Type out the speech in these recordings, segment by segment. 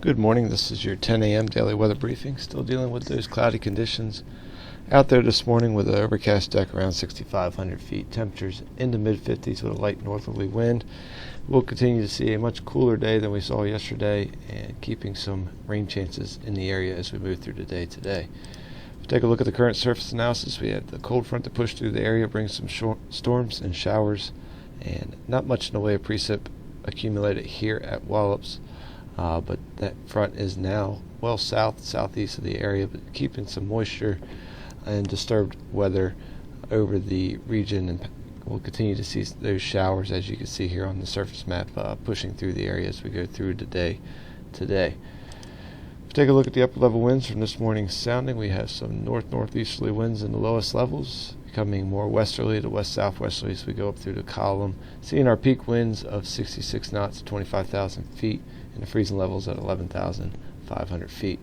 Good morning. This is your 10 a.m. daily weather briefing. Still dealing with those cloudy conditions out there this morning with an overcast deck around 6,500 feet. Temperatures in the mid-50s with a light northerly wind. We'll continue to see a much cooler day than we saw yesterday and keeping some rain chances in the area as we move through the day today. If we take a look at the current surface analysis, we had the cold front that pushed through the area, brings some storms and showers, and not much in the way of precip accumulated here at Wallops. But that front is now well southeast of the area, but keeping some moisture and disturbed weather over the region, and we'll continue to see those showers, as you can see here on the surface map, pushing through the area as we go through the day today. If we take a look at the upper level winds from this morning's sounding, we have some northeasterly winds in the lowest levels, becoming more westerly to west-southwesterly as we go up through the column, seeing our peak winds of 66 knots at 25,000 feet and the freezing levels at 11,500 feet.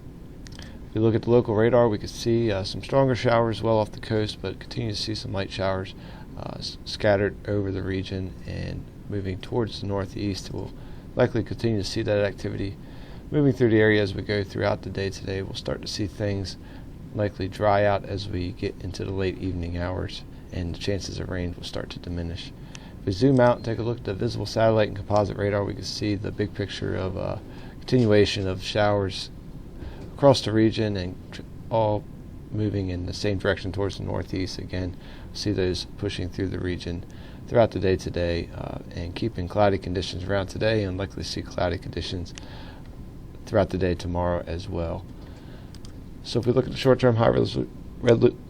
If we look at the local radar, we can see some stronger showers well off the coast, but continue to see some light showers scattered over the region and moving towards the northeast. We'll likely continue to see that activity moving through the area as we go throughout the day today. We'll start to see things likely dry out as we get into the late evening hours, and the chances of rain will start to diminish. If we zoom out and take a look at the visible satellite and composite radar, we can see the big picture of continuation of showers across the region and all moving in the same direction towards the northeast. Again, see those pushing through the region throughout the day today and keeping cloudy conditions around today, and likely see cloudy conditions throughout the day tomorrow as well. So if we look at the short-term high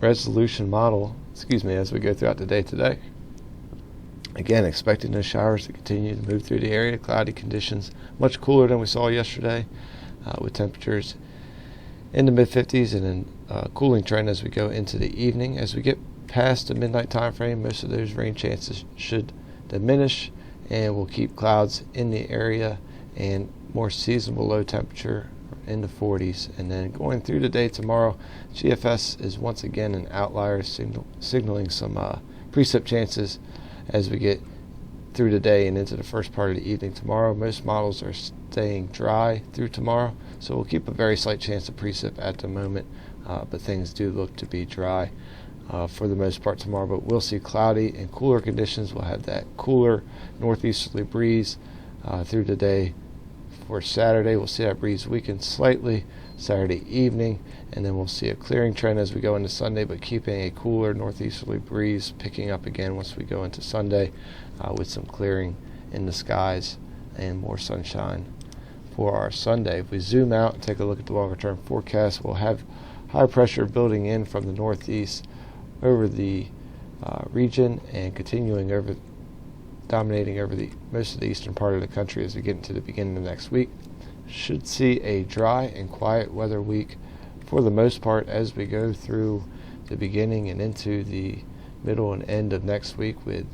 resolution model, as we go throughout the day today, again, expecting those showers to continue to move through the area. Cloudy conditions, much cooler than we saw yesterday, with temperatures in the mid-50s and then cooling trend as we go into the evening. As we get past the midnight time frame, most of those rain chances should diminish, and we'll keep clouds in the area and more seasonable low temperature in the 40s. And then going through the day tomorrow, GFS is once again an outlier, signaling some precip chances as we get through the day and into the first part of the evening tomorrow. Most models are staying dry through tomorrow, so we'll keep a very slight chance of precip at the moment, but things do look to be dry for the most part tomorrow. But we'll see cloudy and cooler conditions. We'll have that cooler northeasterly breeze through the day. For Saturday, we'll see that breeze weaken slightly Saturday evening, and then we'll see a clearing trend as we go into Sunday, but keeping a cooler northeasterly breeze picking up again once we go into Sunday, with some clearing in the skies and more sunshine for our Sunday. If we zoom out and take a look at the longer-term forecast, we'll have high pressure building in from the northeast over the region and continuing dominating over most of the eastern part of the country as we get into the beginning of next week. Should see a dry and quiet weather week for the most part as we go through the beginning and into the middle and end of next week, with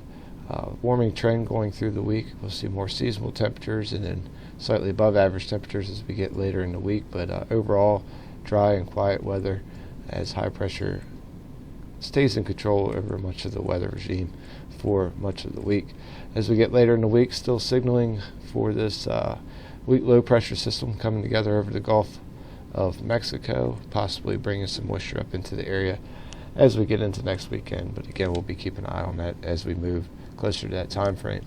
warming trend going through the week. We'll see more seasonal temperatures and then slightly above average temperatures as we get later in the week, but overall dry and quiet weather as high pressure stays in control over much of the weather regime for much of the week. As we get later in the week, still signaling for this weak low pressure system coming together over the Gulf of Mexico, possibly bringing some moisture up into the area as we get into next weekend. But again, we'll be keeping an eye on that as we move closer to that time frame.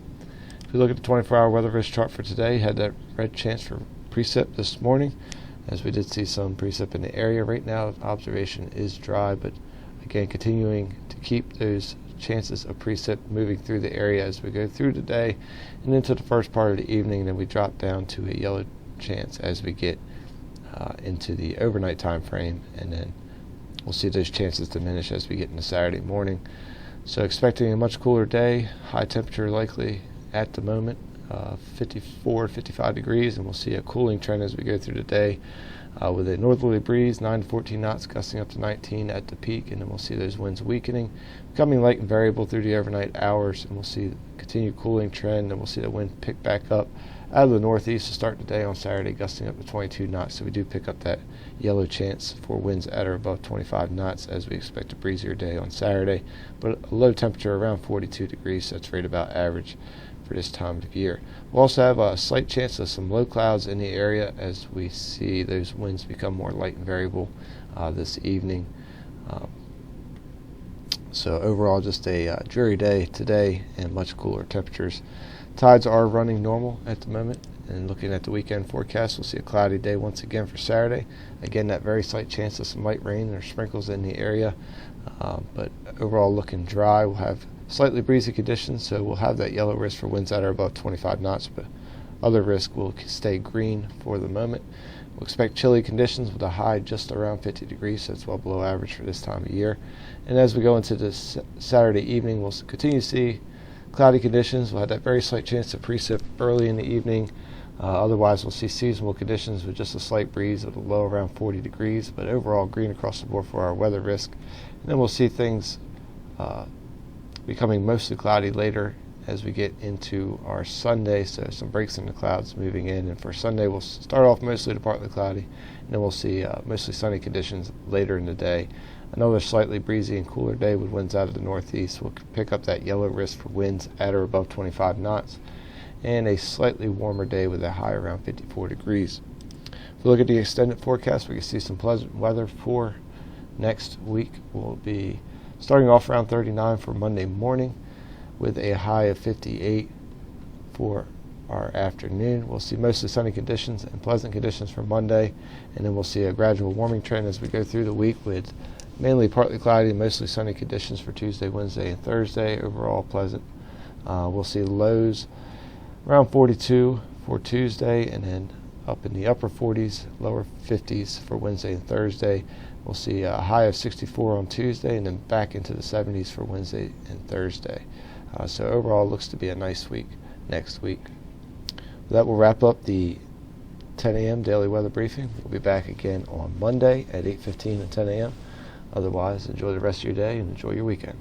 If we look at the 24-hour weather risk chart for today, had that red chance for precip this morning, as we did see some precip in the area. Right now, observation is dry, but again, continuing to keep those chances of precip moving through the area as we go through the day and into the first part of the evening. Then we drop down to a yellow chance as we get into the overnight time frame, and then we'll see those chances diminish as we get into Saturday morning. So expecting a much cooler day, high temperature likely at the moment, 54, 55 degrees, and we'll see a cooling trend as we go through the day with a northerly breeze, 9 to 14 knots, gusting up to 19 at the peak, and then we'll see those winds weakening, becoming light and variable through the overnight hours, and we'll see continued cooling trend, and we'll see the wind pick back up out of the northeast to start the day on Saturday, gusting up to 22 knots. So we do pick up that yellow chance for winds at or above 25 knots as we expect a breezier day on Saturday, but a low temperature around 42 degrees, so that's right about average for this time of year. We'll also have a slight chance of some low clouds in the area as we see those winds become more light and variable this evening. So overall, just a dreary day today and much cooler temperatures. Tides are running normal at the moment, and looking at the weekend forecast, we'll see a cloudy day once again for Saturday. Again, that very slight chance of some light rain or sprinkles in the area, but overall looking dry. We'll have slightly breezy conditions, so we'll have that yellow risk for winds that are above 25 knots, but other risk will stay green for the moment. We'll expect chilly conditions with a high just around 50 degrees, so it's well below average for this time of year. And as we go into this Saturday evening, we'll continue to see cloudy conditions. We'll have that very slight chance of precip early in the evening. Otherwise, we'll see seasonable conditions with just a slight breeze at a low around 40 degrees, but overall green across the board for our weather risk. And then we'll see things becoming mostly cloudy later as we get into our Sunday, so some breaks in the clouds moving in. And for Sunday, we'll start off mostly to partly cloudy, and then we'll see mostly sunny conditions later in the day. Another slightly breezy and cooler day with winds out of the northeast. We'll pick up that yellow risk for winds at or above 25 knots, and a slightly warmer day with a high around 54 degrees. If we look at the extended forecast, we can see some pleasant weather for next week. We'll be starting off around 39 for Monday morning, with a high of 58 for our afternoon. We'll see mostly sunny conditions and pleasant conditions for Monday, and then we'll see a gradual warming trend as we go through the week with mainly partly cloudy and mostly sunny conditions for Tuesday, Wednesday, and Thursday. Overall pleasant. We'll see lows around 42 for Tuesday, and then up in the upper 40s, lower 50s for Wednesday and Thursday. We'll see a high of 64 on Tuesday, and then back into the 70s for Wednesday and Thursday. So overall, it looks to be a nice week next week. That will wrap up the 10 a.m. daily weather briefing. We'll be back again on Monday at 8:15 and 10 a.m. Otherwise, enjoy the rest of your day and enjoy your weekend.